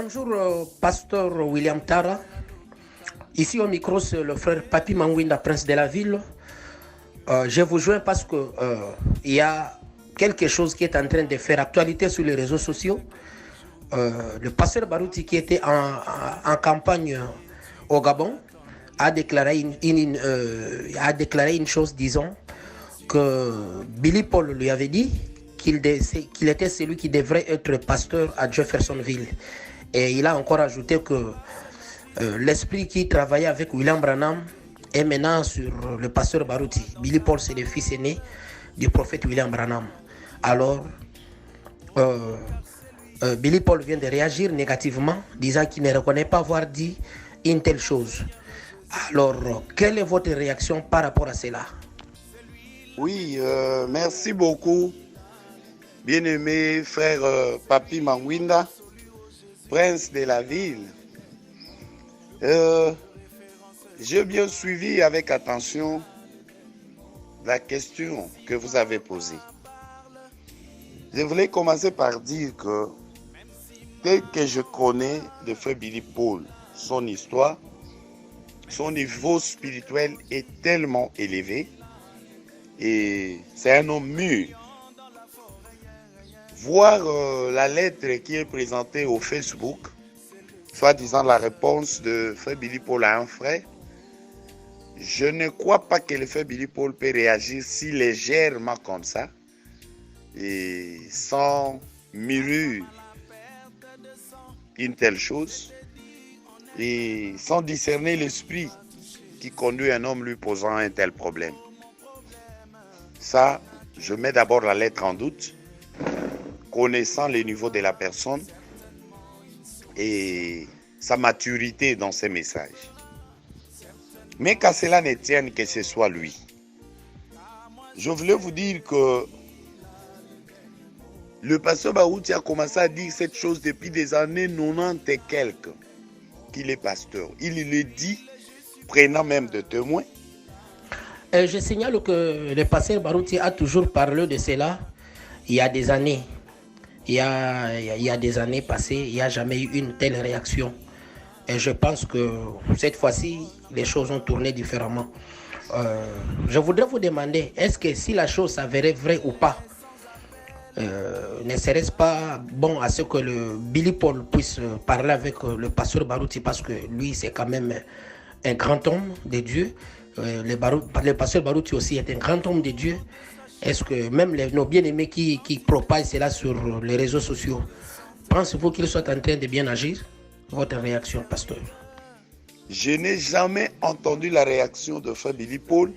Bonjour, pasteur William Tara. Ici au micro, c'est le frère Papi Mangwinda, prince de la ville. Je vous joins parce que il y a quelque chose qui est en train de faire actualité sur les réseaux sociaux. Le pasteur Barouti, qui était en campagne au Gabon, a déclaré une chose, disons, que Billy Paul lui avait dit qu'il était celui qui devrait être pasteur à Jeffersonville. Et il a encore ajouté que l'esprit qui travaillait avec William Branham est maintenant sur le pasteur Barouti. Billy Paul, c'est le fils aîné du prophète William Branham. Alors, Billy Paul vient de réagir négativement, disant qu'il ne reconnaît pas avoir dit une telle chose. Alors, quelle est votre réaction par rapport à cela? Oui, merci beaucoup, bien-aimé frère Papi Mangwinda, prince de la ville. J'ai bien suivi avec attention la question que vous avez posée. Je voulais commencer par dire que tel que je connais le frère Billy Paul, son histoire, son niveau spirituel est tellement élevé et c'est un homme mûr. Voir la lettre qui est présentée au Facebook, soi-disant la réponse de frère Billy Paul à un frère, je ne crois pas que le frère Billy Paul peut réagir si légèrement comme ça et sans mûrir une telle chose et sans discerner l'esprit qui conduit un homme lui posant un tel problème. Ça, je mets d'abord la lettre en doute, connaissant le niveau de la personne et sa maturité dans ses messages. Mais qu'à cela ne tienne que ce soit lui. Je voulais vous dire que le pasteur Barouti a commencé à dire cette chose depuis des années 90 et quelques, qu'il est pasteur. Il le dit, prenant même de témoins. Je signale que le pasteur Barouti a toujours parlé de cela il y a des années. Il y a des années passées, il n'y a jamais eu une telle réaction. Et je pense que cette fois-ci, les choses ont tourné différemment. Je voudrais vous demander, est-ce que si la chose s'avérait vraie ou pas, ne serait-ce pas bon à ce que le Billy Paul puisse parler avec le pasteur Barouti, parce que lui, c'est quand même un grand homme de Dieu. Le pasteur Barouti aussi est un grand homme de Dieu. Est-ce que même nos bien-aimés qui propagent cela sur les réseaux sociaux, pensez-vous qu'ils soient en train de bien agir? Votre réaction, pasteur? Je n'ai jamais entendu la réaction de frère Billy Paul,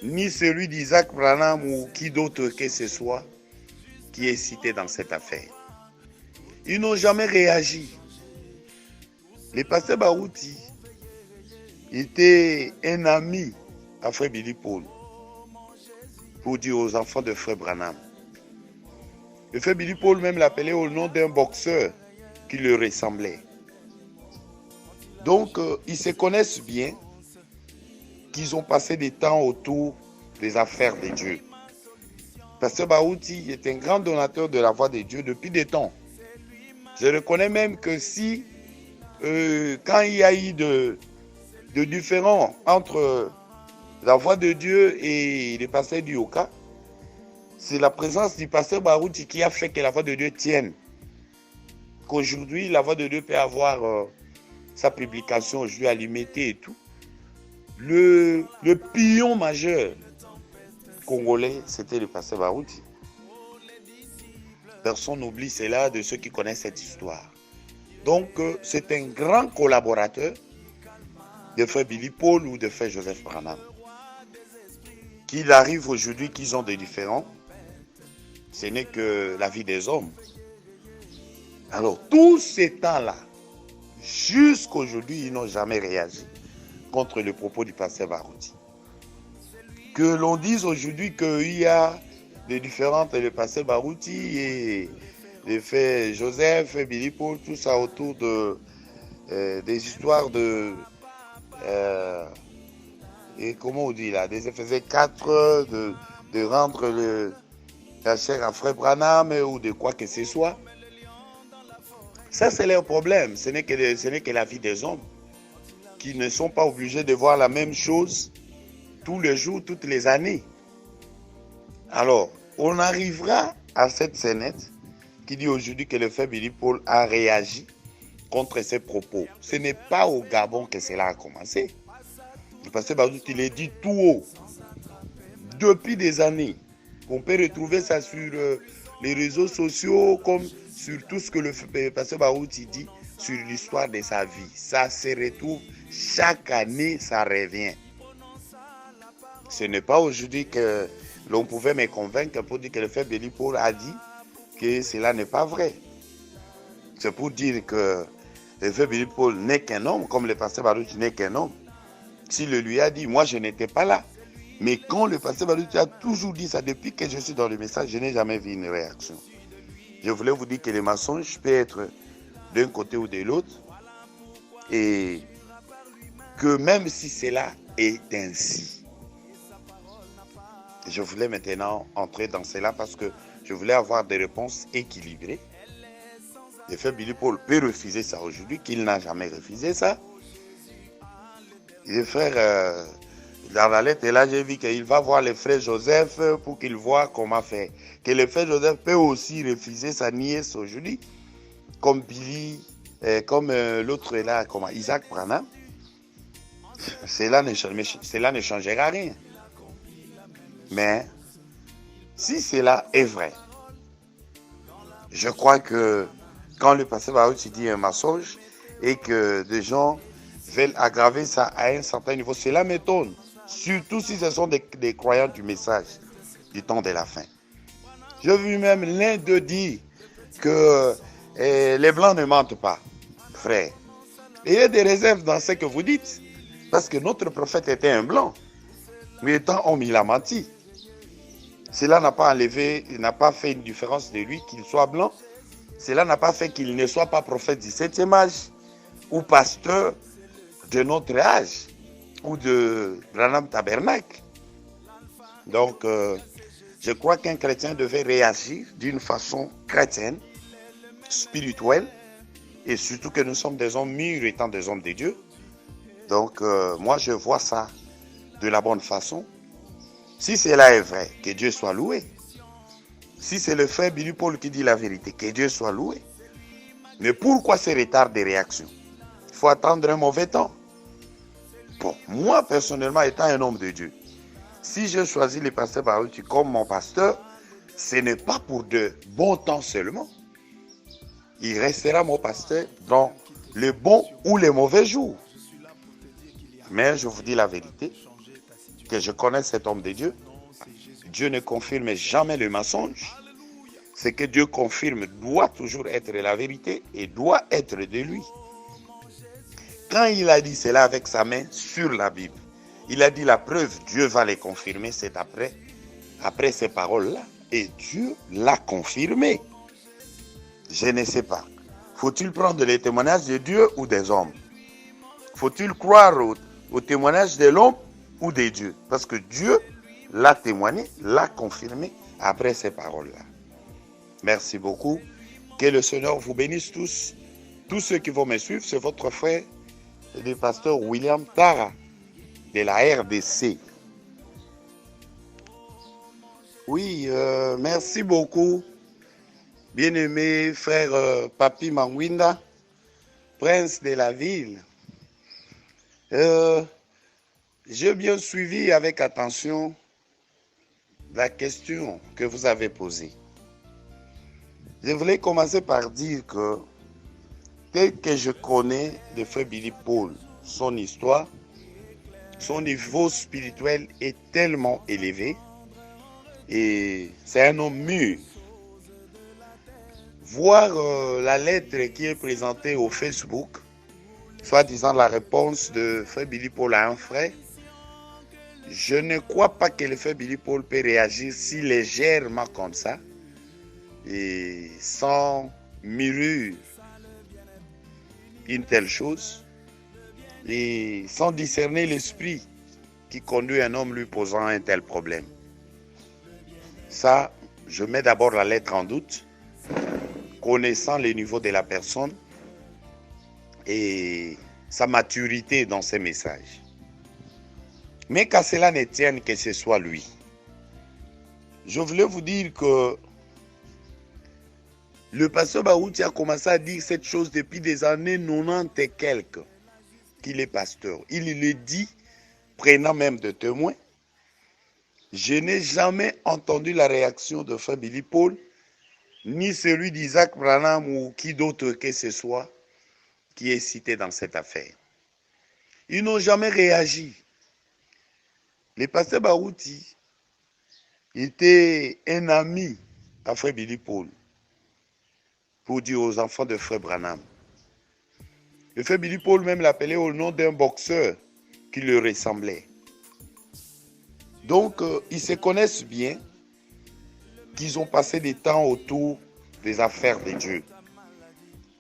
ni celui d'Isaac Branham ou qui d'autre que ce soit qui est cité dans cette affaire. Ils n'ont jamais réagi. Le pasteur Barouti était un ami à frère Billy Paul, pour dire aux enfants de frère Branham. Le frère Billy Paul même l'appelait au nom d'un boxeur qui lui ressemblait. Donc, ils se connaissent bien, qu'ils ont passé des temps autour des affaires de Dieu. Pasteur Barouti est un grand donateur de la voix de Dieu depuis des temps. Je reconnais même que si, quand il y a eu de différends entre la voix de Dieu et les pasteurs du Yoka, c'est la présence du pasteur Barouti qui a fait que la voix de Dieu tienne. Qu'aujourd'hui, la voix de Dieu peut avoir sa publication aujourd'hui à l'imiter et tout. Le pion majeur congolais, c'était le pasteur Barouti. Personne n'oublie cela de ceux qui connaissent cette histoire. Donc, c'est un grand collaborateur de frère Billy Paul ou de frère Joseph Branham. Qu'il arrive aujourd'hui qu'ils ont des différends, ce n'est que la vie des hommes. Alors, tous ces temps-là, jusqu'aujourd'hui, ils n'ont jamais réagi contre le propos du pasteur Barouti. Que l'on dise aujourd'hui qu'il y a des différends entre le pasteur Barouti et le frère Joseph, Billy Paul, tout ça autour des histoires de... et comment on dit là, des Éphésiens 4, de rendre la chair à frère Branham ou de quoi que ce soit. Ça, c'est leur problème. Ce n'est que la vie des hommes qui ne sont pas obligés de voir la même chose tous les jours, toutes les années. Alors, on arrivera à cette scénette qui dit aujourd'hui que le frère Billy Paul a réagi contre ses propos. Ce n'est pas au Gabon que cela a commencé. Le pasteur Bazout, il est dit tout haut, depuis des années. On peut retrouver ça sur les réseaux sociaux, comme sur tout ce que le pasteur Bazout dit sur l'histoire de sa vie. Ça se retrouve, chaque année, ça revient. Ce n'est pas aujourd'hui que l'on pouvait me convaincre pour dire que le frère Billy Paul a dit que cela n'est pas vrai. C'est pour dire que le frère Billy Paul n'est qu'un homme, comme le pasteur Baruch n'est qu'un homme. S'il le lui a dit, moi je n'étais pas là. Mais quand le pasteur Baruch a toujours dit ça, depuis que je suis dans le message, je n'ai jamais vu une réaction. Je voulais vous dire que les mensonges peuvent être d'un côté ou de l'autre. Et que même si cela est ainsi, je voulais maintenant entrer dans cela parce que je voulais avoir des réponses équilibrées. Le frère Billy Paul peut refuser ça aujourd'hui, qu'il n'a jamais refusé ça. Le frère, dans la lettre, là, j'ai vu qu'il va voir le frère Joseph pour qu'il voit comment faire. Que le frère Joseph peut aussi refuser sa nièce aujourd'hui, comme Billy, comme l'autre là, comme Isaac Branham. Cela ne changera rien. Mais si cela est vrai, je crois que quand le pasteur Baruch dit un mensonge et que des gens veulent aggraver ça à un certain niveau, cela m'étonne. Surtout si ce sont des croyants du message du temps de la fin. J'ai vu même l'un d'eux dire que les blancs ne mentent pas, frère. Et il y a des réserves dans ce que vous dites. Parce que notre prophète était un blanc. Mais étant homme, il a menti. Cela n'a pas enlevé, n'a pas fait une différence de lui qu'il soit blanc. Cela n'a pas fait qu'il ne soit pas prophète du 7e âge ou pasteur de notre âge ou de Branham Tabernacle. Donc, je crois qu'un chrétien devait réagir d'une façon chrétienne, spirituelle, et surtout que nous sommes des hommes mûrs étant des hommes de Dieu. Donc, moi, je vois ça de la bonne façon. Si cela est vrai, que Dieu soit loué. Si c'est le frère Billy Paul qui dit la vérité, que Dieu soit loué. Mais pourquoi ce retard de réaction? Il faut attendre un mauvais temps. Bon, moi, personnellement, étant un homme de Dieu, si je choisis le pasteur Baruch comme mon pasteur, ce n'est pas pour de bons temps seulement. Il restera mon pasteur dans les bons ou les mauvais jours. Mais je vous dis la vérité, que je connais cet homme de Dieu. Dieu ne confirme jamais le mensonge. Ce que Dieu confirme doit toujours être la vérité et doit être de lui. Quand il a dit cela avec sa main sur la Bible, il a dit la preuve, Dieu va les confirmer, c'est après ces paroles-là. Et Dieu l'a confirmé. Je ne sais pas. Faut-il prendre les témoignages de Dieu ou des hommes? Faut-il croire au témoignage de l'homme ou de Dieu? Parce que Dieu l'a témoigné, l'a confirmé après ces paroles-là. Merci beaucoup. Que le Seigneur vous bénisse tous. Tous ceux qui vont me suivre, c'est votre frère, le pasteur William Tara, de la RDC. Oui, merci beaucoup. Bien-aimé frère Papi Mangwinda, prince de la ville. J'ai bien suivi avec attention la question que vous avez posée. Je voulais commencer par dire que tel que je connais le frère Billy Paul, son histoire, son niveau spirituel est tellement élevé et c'est un homme mûr. Voir la lettre qui est présentée au Facebook, soi-disant la réponse de frère Billy Paul à un frère, je ne crois pas que le frère Billy Paul peut réagir si légèrement comme ça et sans mûrir une telle chose et sans discerner l'esprit qui conduit un homme lui posant un tel problème. Ça, je mets d'abord la lettre en doute, connaissant le niveau de la personne et sa maturité dans ses messages. Mais qu'à cela ne tienne que ce soit lui. Je voulais vous dire que le pasteur Barouti a commencé à dire cette chose depuis des années 90 et quelques qu'il est pasteur. Il le dit, prenant même de témoins. Je n'ai jamais entendu la réaction de frère Billy Paul, ni celui d'Isaac Branham ou qui d'autre que ce soit qui est cité dans cette affaire. Ils n'ont jamais réagi. Le pasteur Barouti était un ami à frère Billy Paul, pour dire aux enfants de frère Branham. Le frère Billy Paul même l'appelait au nom d'un boxeur qui lui ressemblait. Donc, ils se connaissent bien, qu'ils ont passé des temps autour des affaires de Dieu.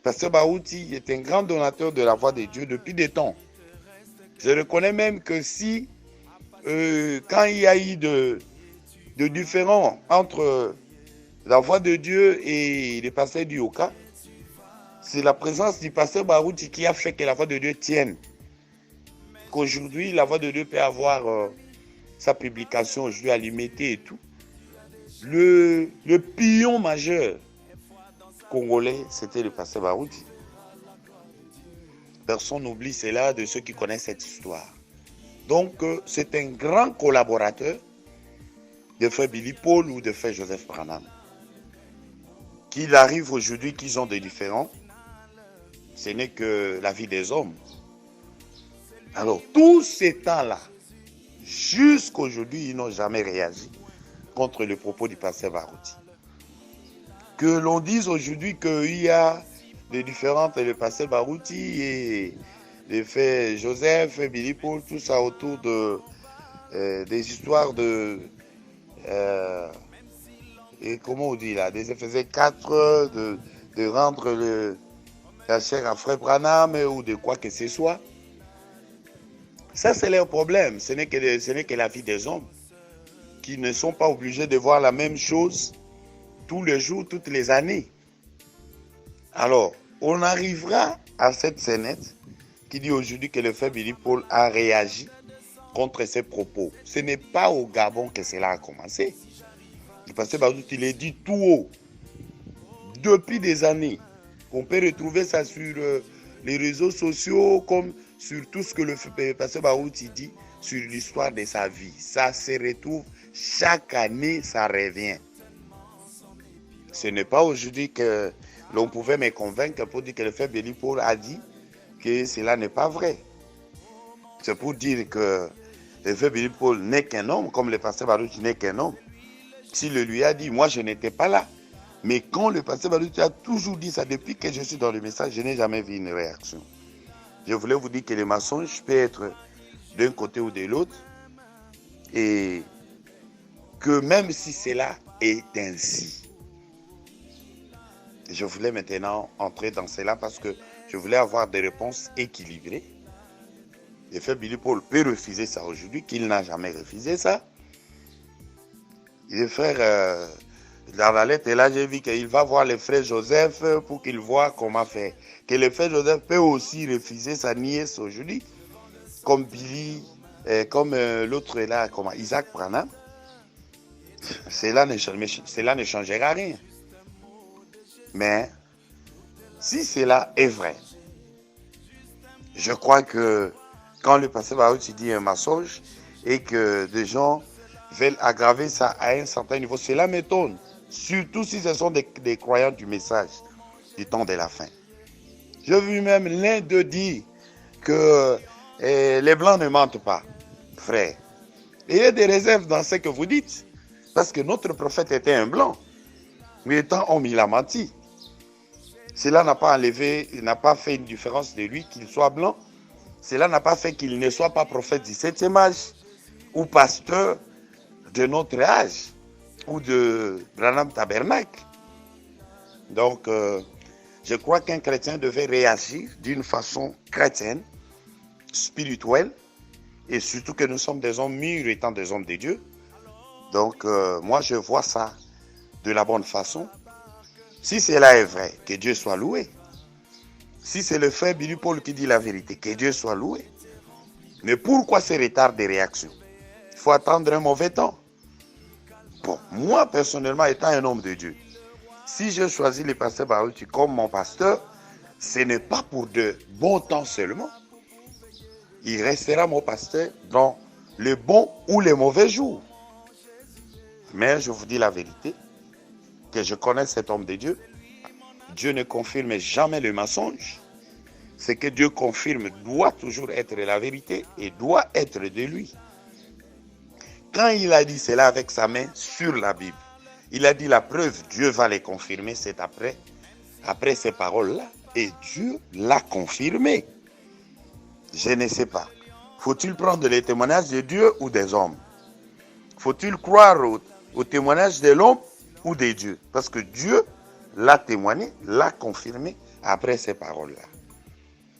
Pasteur Barouti est un grand donateur de la voix de Dieu depuis des temps. Je reconnais même que si, quand il y a eu de différends entre la voix de Dieu et les pasteurs du Yoka, c'est la présence du pasteur Barouti qui a fait que la voix de Dieu tienne. Qu'aujourd'hui, la voix de Dieu peut avoir sa publication aujourd'hui à l'imiter et tout. Le pion majeur congolais, c'était le pasteur Barouti. Personne n'oublie cela de ceux qui connaissent cette histoire. Donc, c'est un grand collaborateur de frère Billy Paul ou de frère Joseph Branham. Qu'il arrive aujourd'hui qu'ils ont des différends, ce n'est que la vie des hommes. Alors, tous ces temps-là, jusqu'aujourd'hui, ils n'ont jamais réagi contre le propos du pasteur Barouti. Que l'on dise aujourd'hui qu'il y a des différends entre le pasteur Barouti et les frères Joseph et Billy Paul, tout ça autour de, des histoires de... et comment on dit là, des Éphésiens 4, de rendre la chair à frère Branham ou de quoi que ce soit. Ça, c'est leur problème. Ce n'est que la vie des hommes qui ne sont pas obligés de voir la même chose tous les jours, toutes les années. Alors, on arrivera à cette scénette qui dit aujourd'hui que le frère Billy Paul a réagi contre ses propos. Ce n'est pas au Gabon que cela a commencé. Le pasteur Barouti, il est dit tout haut, depuis des années. On peut retrouver ça sur les réseaux sociaux, comme sur tout ce que le pasteur Barouti dit sur l'histoire de sa vie. Ça se retrouve chaque année, ça revient. Ce n'est pas aujourd'hui que l'on pouvait me convaincre pour dire que le frère Billy Paul a dit que cela n'est pas vrai. C'est pour dire que le frère Billy Paul n'est qu'un homme, comme le pasteur Barouti n'est qu'un homme. S'il le lui a dit, moi je n'étais pas là. Mais quand le pasteur Barouti a toujours dit ça, depuis que je suis dans le message, je n'ai jamais vu une réaction. Je voulais vous dire que le mensonge peut être d'un côté ou de l'autre. Et que même si cela est ainsi, je voulais maintenant entrer dans cela parce que je voulais avoir des réponses équilibrées. Le frère Billy Paul peut refuser ça aujourd'hui, qu'il n'a jamais refusé ça. Le frère, dans la lettre, là, j'ai vu qu'il va voir le frère Joseph pour qu'il voit comment faire. Que le frère Joseph peut aussi refuser sa nièce aujourd'hui, comme Billy, comme l'autre là, comme Isaac Branham. Cela ne changera rien. Mais si cela est vrai, je crois que quand le pasteur Barouti dit un mensonge et que des gens veulent aggraver ça à un certain niveau, cela m'étonne. Surtout si ce sont des croyants du message du temps de la fin. J'ai vu même l'un d'eux dire que les blancs ne mentent pas, frère. Et il y a des réserves dans ce que vous dites. Parce que notre prophète était un blanc. Mais étant homme, il a menti. Cela n'a pas enlevé, n'a pas fait une différence de lui qu'il soit blanc. Cela n'a pas fait qu'il ne soit pas prophète du 7e âge ou pasteur de notre âge ou de Branham Tabernacle. Donc, je crois qu'un chrétien devait réagir d'une façon chrétienne, spirituelle, et surtout que nous sommes des hommes mûrs étant des hommes de Dieu. Donc, moi, je vois ça de la bonne façon. Si cela est vrai, que Dieu soit loué. Si c'est le frère Billy Paul qui dit la vérité, que Dieu soit loué. Mais pourquoi ce retard de réaction? Il faut attendre un mauvais temps. Bon, moi personnellement étant un homme de Dieu, si je choisis le pasteur Barouti comme mon pasteur, ce n'est pas pour de bons temps seulement. Il restera mon pasteur dans les bons ou les mauvais jours. Mais je vous dis la vérité, que je connais cet homme de Dieu. Dieu ne confirme jamais le mensonge. Ce que Dieu confirme doit toujours être la vérité et doit être de lui. Quand il a dit cela avec sa main sur la Bible, il a dit la preuve, Dieu va les confirmer, c'est après ces paroles-là. Et Dieu l'a confirmé. Je ne sais pas. Faut-il prendre les témoignages de Dieu ou des hommes? Faut-il croire au témoignage de l'homme ou de Dieu? Parce que Dieu l'a témoigné, l'a confirmé après ces paroles-là.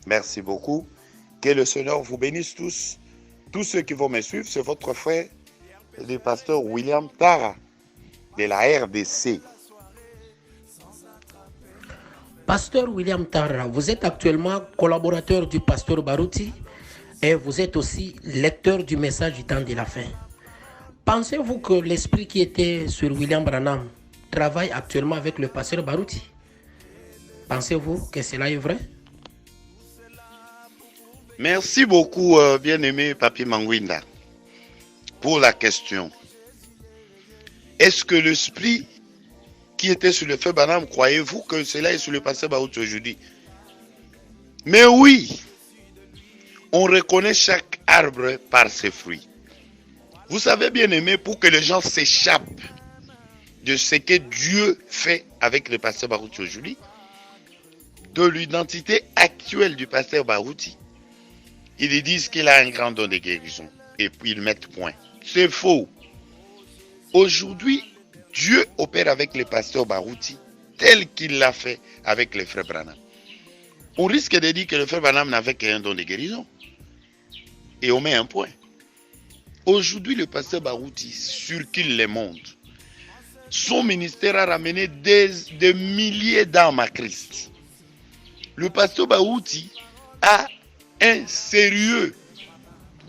Merci beaucoup. Que le Seigneur vous bénisse tous. Tous ceux qui vont me suivre, c'est votre frère, le pasteur William Tara, de la RDC. Pasteur William Tara, vous êtes actuellement collaborateur du pasteur Barouti et vous êtes aussi lecteur du message du temps de la fin. Pensez-vous que l'esprit qui était sur William Branham travaille actuellement avec le pasteur Barouti? Pensez-vous que cela est vrai? Merci beaucoup, bien-aimé Papi Mangwinda, pour la question. Est-ce que l'esprit qui était sur le frère Branham, croyez-vous que cela est sur le pasteur Barouti aujourd'hui? Mais oui, on reconnaît chaque arbre par ses fruits. Vous savez, bien-aimé, pour que les gens s'échappent de ce que Dieu fait avec le pasteur Barouti aujourd'hui, de l'identité actuelle du pasteur Barouti, ils disent qu'il a un grand don de guérison. Et puis ils mettent point. C'est faux. Aujourd'hui, Dieu opère avec le pasteur Barouti tel qu'il l'a fait avec le frère Branham. On risque de dire que le frère Branham n'avait qu'un don de guérison. Et on met un point. Aujourd'hui, le pasteur Barouti circule le monde. Son ministère a ramené des milliers d'âmes à Christ. Le pasteur Barouti a un sérieux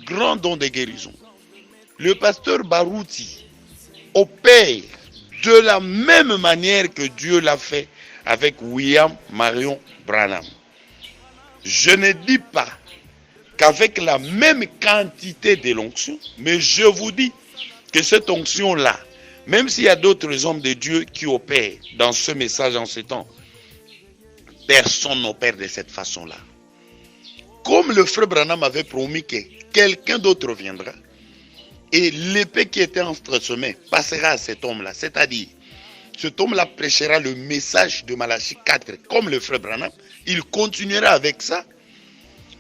grand don de guérison. Le pasteur Barouti opère de la même manière que Dieu l'a fait avec William Marion Branham. Je ne dis pas qu'avec la même quantité de l'onction, mais je vous dis que cette onction-là, même s'il y a d'autres hommes de Dieu qui opèrent dans ce message en ce temps, personne n'opère de cette façon-là. Comme le frère Branham avait promis que quelqu'un d'autre viendra, et l'épée qui était entre ses mains passera à cet homme-là, c'est-à-dire, cet homme-là prêchera le message de Malachie 4, comme le frère Branham, il continuera avec ça.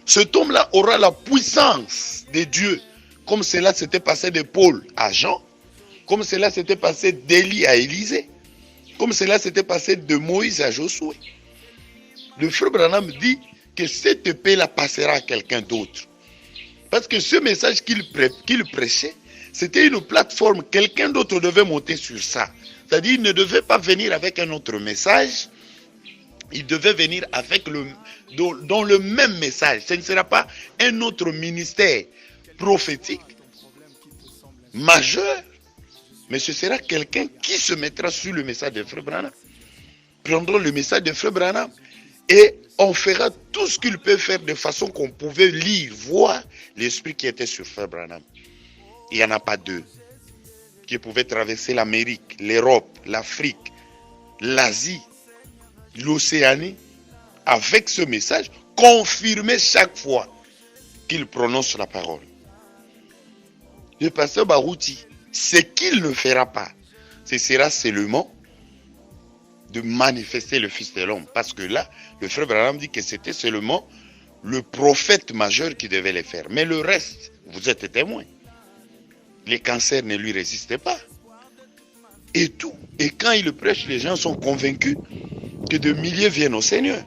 Cet homme-là aura la puissance de Dieu, comme cela s'était passé de Paul à Jean, comme cela s'était passé d'Élie à Élisée, comme cela s'était passé de Moïse à Josué. Le frère Branham dit que cette épée-là passera à quelqu'un d'autre. Parce que ce message qu'il prêchait, c'était une plateforme, quelqu'un d'autre devait monter sur ça. C'est-à-dire qu'il ne devait pas venir avec un autre message, il devait venir avec dans le même message. Ce ne sera pas un autre ministère prophétique majeur, mais ce sera quelqu'un qui se mettra sur le message de Frère Branham. Prendrons le message de Frère Branham et on fera tout ce qu'il peut faire de façon qu'on pouvait lire, voir l'esprit qui était sur Frère Branham. Il n'y en a pas deux qui pouvaient traverser l'Amérique, l'Europe, l'Afrique, l'Asie, l'Océanie, avec ce message, confirmé chaque fois qu'il prononce la parole. Le pasteur Barouti, ce qu'il ne fera pas, ce sera seulement de manifester le Fils de l'homme. Parce que là, le frère Branham dit que c'était seulement le prophète majeur qui devait le faire. Mais le reste, vous êtes témoins. Les cancers ne lui résistaient pas. Et tout. Et quand il prêche, les gens sont convaincus que de milliers viennent au Seigneur.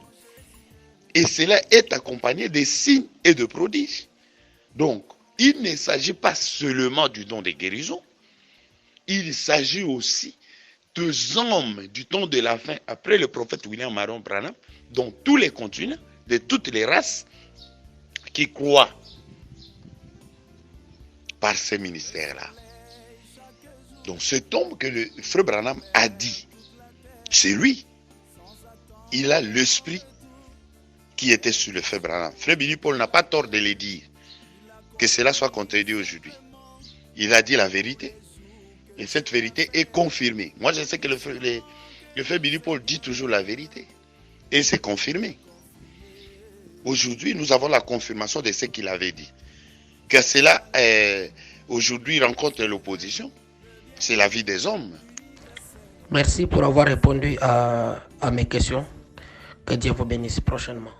Et cela est accompagné des signes et de prodiges. Donc, il ne s'agit pas seulement du don de guérison. Il s'agit aussi des hommes du temps de la fin, après le prophète William Marion Branham, dans tous les continents, de toutes les races qui croient par ces ministères-là. Donc cet homme que le frère Branham a dit, c'est lui. Il a l'esprit qui était sur le frère Branham. Frère Billy Paul n'a pas tort de le dire, que cela soit contredit aujourd'hui. Il a dit la vérité. Et cette vérité est confirmée. Moi, je sais que le frère Billy Paul dit toujours la vérité. Et c'est confirmé. Aujourd'hui, nous avons la confirmation de ce qu'il avait dit. Que cela, aujourd'hui, rencontre l'opposition. C'est la vie des hommes. Merci pour avoir répondu à mes questions. Que Dieu vous bénisse prochainement.